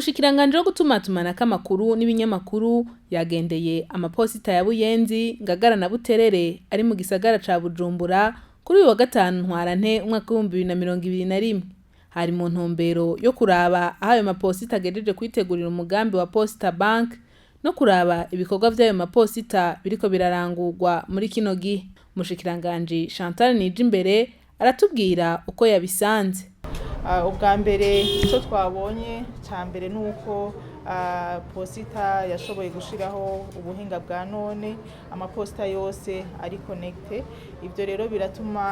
Umushikiranganji wo gutumatumanako amakuru n'ibinyamakuru yagendeye amaposita ya Buyenzi, Ngagara na Buterere ari mu gisagara ca Bujumbura kuri uyu wa gatanu ntwarante umwaka w'2021. Hari mu ntumbero yo kuraba aho ayo maposita agejeje kwitegurira umugambi wa Posita Bank no kuraba ibikorwa vy'ayo maposita biriko birarangurwa muri kino gihe. Umushikiranganji Chantal Nijimbere aratubwira uko yabisanze. Ubwa mbere icyo twabonye cya mbere ni uko posita yashoboye gushiraho ubuhinga bwa none, amaposita yose ari connecte. Ibyo rero biratuma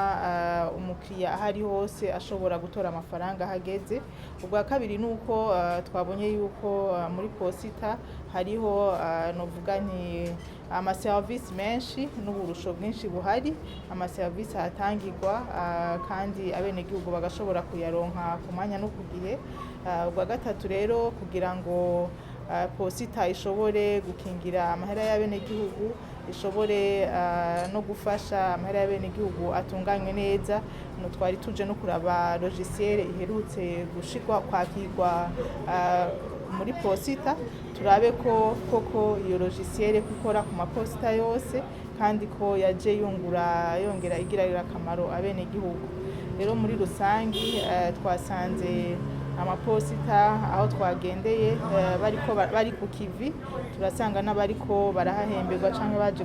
umukiriya ahari hose ashobora gutora amafaranga hageze. Ubwa kabiri ni uko twabonye yuko muri posita hariho novuga nti amaserivisi menshi n'uburusho bwinshi buhari, amaserivisi atangirwa kandi abenegihugu bagashobora kuyaronka ku mwanya no ku gihe. Ubwa gatatu rero kugira ngo posita ishobore gukingira amahera y'abenegihugu, ishobore no gufasha amahera y'abenegihugu atunganywe neza, no twari tuje no kuraba logiciel iherutse gushikwa kwakirwa muri posita, turabe ko koko iyo logiciel ikora ku maposita yose kandi ko yaje yongera igirira akamaro abenegihugu. Rero muri rusangi twasanze amaposita aho twagendeye bari ku kivi, turasanga n'abariko barahahemberwa canke baje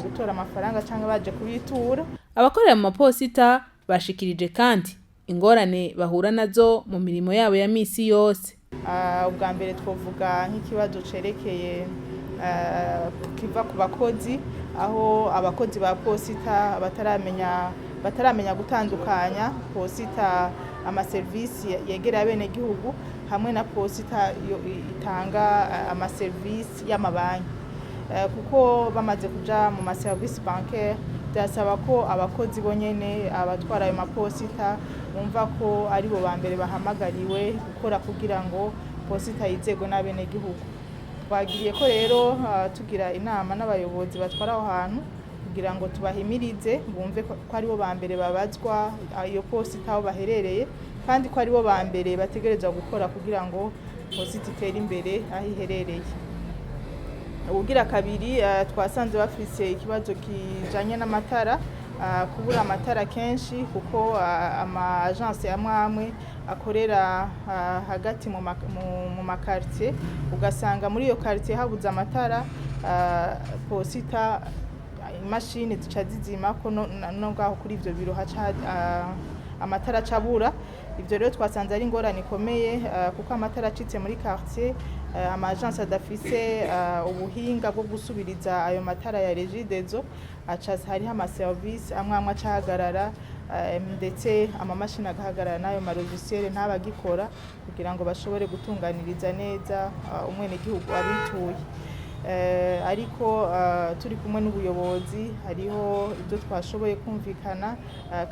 gutora amafaranga canke baje kubitura. Abakorera mu maposita bashikirije kandi ingorane bahura nazo mu mirimo yabo ya misi yose. Ubwa mbere twovuga nk'ikibazo cerekeye kiva ku bakozi, aho abakozi ba posita bataramenya gutandukanya posita amaserivisi yegera abenegihugu hamwe na posita itanga amaserivisi y'amabanki, kuko bamaze kuja mu maserivisi bancaire byasaba ko abakozi bonyene abatwara ayo maposita bumva ko ari bo ba mbere bahamagariwe gukora kugira ngo posita yizegwe n'abenegihugu. Twagiriye ko rero tugira inama n'abayobozi batwara aho hantu kugira ngo tubahimirize bumve ko ari bo ba mbere babazwa iyo posita aho baherereye, kandi ko ari bo ba mbere bategerezwa gukora kugira ngo posita itere imbere aho iherereye. Ubugira kabiri twasanze bafise ikibazo kijanye n'amatara, kubura amatara kenshi kuko ama agence amwe akorera hagati mu makartier, ugasanga muri iyo quartier habuze amatara, posita imashini zica zizima ko no ngaho kuri ivyo biro haca amatara acabura. Ivyo rero twasanze ari ingorane ikomeye kuko amatara acitse muri quartier, ama agence adafise ubuhinga bwo gusubiriza ayo matara ya regidezo, hariho amaserivisi amwe acahagarara, ndetse amamashini agahagarara n'ayo malogiciel ntabagikora kugira ngo bashobore gutunganiriza neza umwenegihugu abituye. Ariko turi kumwe n'ubuyobozi hariho ibyo twashoboye kumvikana,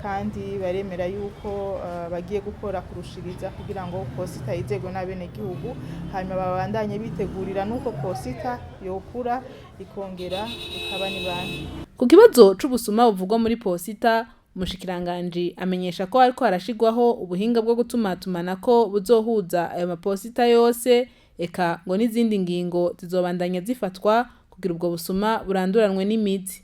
kandi baremera yuko bagiye gukora kurushiriza kugira ngo posita yizegwe n'abenegihugu, hanyuma babandanye bitegurira nuko posita yokura ikongera ikaba n'ibandi. Ku kibazo c'ubusuma buvugwa muri posita, Umushikiranganji amenyesha ko hariko harashigwaho ubuhinga bwo gutumatumanako buzohuza ayo maposita yose, eka ngo n'izindi ngingo zizobandanya zifatwa kugira ubwo busuma buranduranwe n'imizi.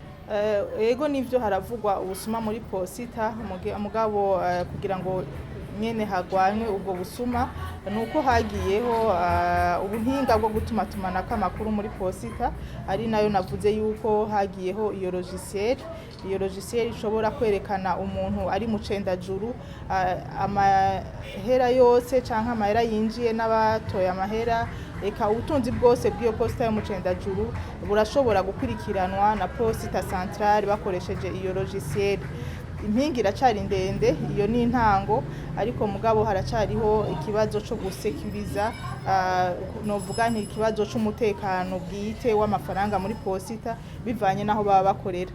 Ego nivyo haravugwa ubusuma muri posita, mugabo kugira ngo nyene hagwanywe ubwo busuma nuko hagiyeho ubuhinga bwo gutumatumanako amakuru muri posita, ari nayo navuze yuko hagiyeho iyo logiciel. Iyo logiciel ishobora kwerekana umuntu ari mu cendajuru amahera yose canke amahera yinjiye n'abatoye amahera, eka ubutunzi bwose bw'iyo posita yo mu cendajuru burashobora gukurikiranwa na posita centrale bakoresheje iyo logiciel. Impingi iracari ndende, iyo ni intango, ariko mugabo haracariho ikibazo co gusekuriza, novuga nti ikibazo c'umutekano bwite w'amafaranga muri posita bivanye naho baba bakorera.